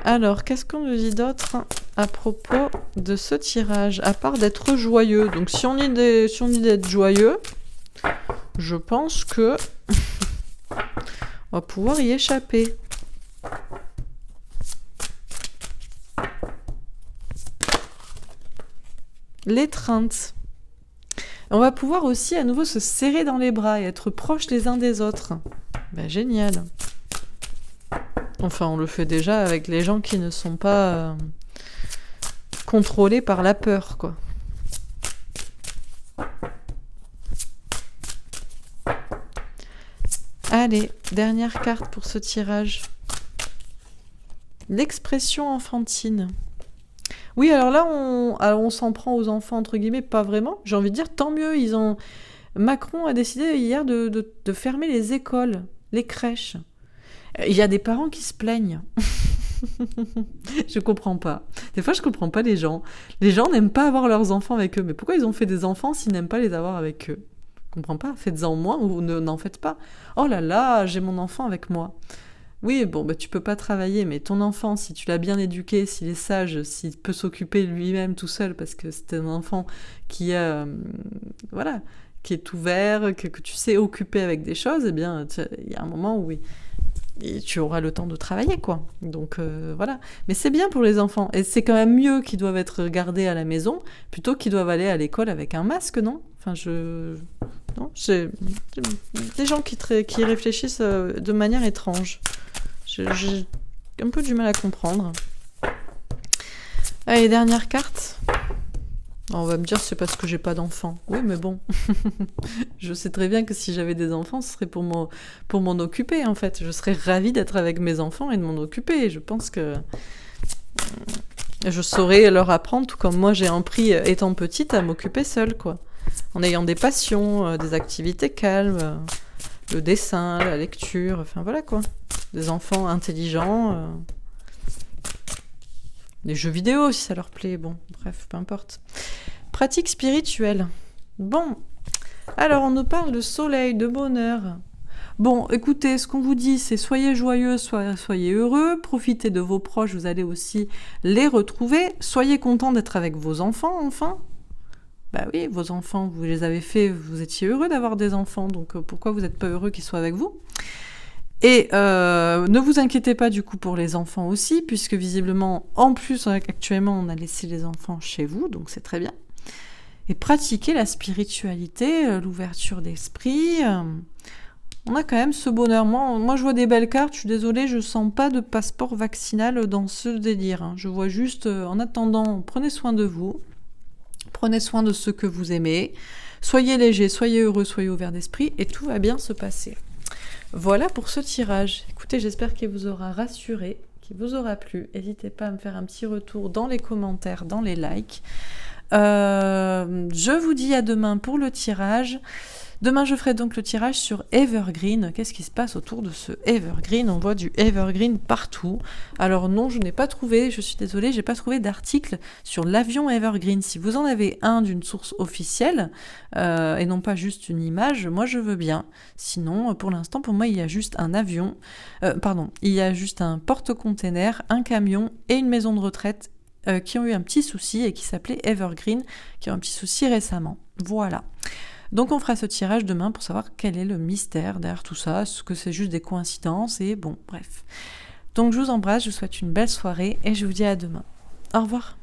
S1: Alors, qu'est-ce qu'on nous dit d'autre à propos de ce tirage, à part d'être joyeux? Donc, si on dit d'être joyeux, je pense que on va pouvoir y échapper. L'étreinte. On va pouvoir aussi à nouveau se serrer dans les bras et être proches les uns des autres. Ben, génial. Enfin, on le fait déjà avec les gens qui ne sont pas contrôlés par la peur, quoi. Allez, dernière carte pour ce tirage. L'expression enfantine. Oui, alors là, on s'en prend aux enfants, entre guillemets, pas vraiment. J'ai envie de dire, tant mieux, Macron a décidé hier de fermer les écoles, les crèches. Il y a des parents qui se plaignent. Je comprends pas. Des fois, je comprends pas les gens. Les gens n'aiment pas avoir leurs enfants avec eux. Mais pourquoi ils ont fait des enfants s'ils n'aiment pas les avoir avec eux? Je comprends pas. Faites-en moins ou n'en faites pas. Oh là là, j'ai mon enfant avec moi. Oui, bon, bah, tu peux pas travailler, mais ton enfant, si tu l'as bien éduqué, s'il est sage, s'il peut s'occuper lui-même tout seul, parce que c'est un enfant qui voilà, qui est ouvert, que tu sais occuper avec des choses, eh bien, il y a un moment où tu auras le temps de travailler, quoi. Donc, voilà. Mais c'est bien pour les enfants. Et c'est quand même mieux qu'ils doivent être gardés à la maison, plutôt qu'ils doivent aller à l'école avec un masque, non? Enfin, non, j'ai des gens qui réfléchissent de manière étrange. J'ai un peu du mal à comprendre. Allez, dernière carte. On va me dire c'est parce que j'ai pas d'enfants. Oui, mais bon. Je sais très bien que si j'avais des enfants, ce serait pour m'en occuper, en fait. Je serais ravie d'être avec mes enfants et de m'en occuper. Je pense que je saurais leur apprendre, tout comme moi j'ai appris, étant petite, à m'occuper seule, quoi. En ayant des passions, des activités calmes, le dessin, la lecture, enfin voilà, quoi. Des enfants intelligents, des jeux vidéo si ça leur plaît, bon, bref, peu importe. Pratique spirituelle. Bon, alors on nous parle de soleil, de bonheur. Bon, écoutez, ce qu'on vous dit, c'est soyez joyeux, soyez heureux, profitez de vos proches, vous allez aussi les retrouver, soyez contents d'être avec vos enfants, enfin. Bah oui, vos enfants, vous les avez faits, vous étiez heureux d'avoir des enfants, donc pourquoi vous n'êtes pas heureux qu'ils soient avec vous ? Et ne vous inquiétez pas du coup pour les enfants aussi, puisque visiblement, en plus, actuellement, on a laissé les enfants chez vous, donc c'est très bien. Et pratiquer la spiritualité, l'ouverture d'esprit. On a quand même ce bonheur. Moi, je vois des belles cartes, je suis désolée, je sens pas de passeport vaccinal dans ce délire. Hein. Je vois juste, en attendant, prenez soin de vous, prenez soin de ceux que vous aimez, soyez légers, soyez heureux, soyez ouverts d'esprit, et tout va bien se passer. Voilà pour ce tirage. Écoutez, j'espère qu'il vous aura rassuré, qu'il vous aura plu. N'hésitez pas à me faire un petit retour dans les commentaires, dans les likes. Je vous dis à demain pour le tirage. Demain, je ferai donc le tirage sur Evergreen. Qu'est-ce qui se passe autour de ce Evergreen? On voit du Evergreen partout. Alors non, je n'ai pas trouvé, je suis désolée, j'ai pas trouvé d'article sur l'avion Evergreen. Si vous en avez un d'une source officielle, et non pas juste une image, moi je veux bien. Sinon, pour l'instant, pour moi, il y a juste un avion, il y a juste un porte-container, un camion et une maison de retraite qui ont eu un petit souci et qui s'appelait Evergreen, qui ont un petit souci récemment. Voilà. Donc on fera ce tirage demain pour savoir quel est le mystère derrière tout ça, est-ce que c'est juste des coïncidences et bon, bref. Donc je vous embrasse, je vous souhaite une belle soirée et je vous dis à demain. Au revoir.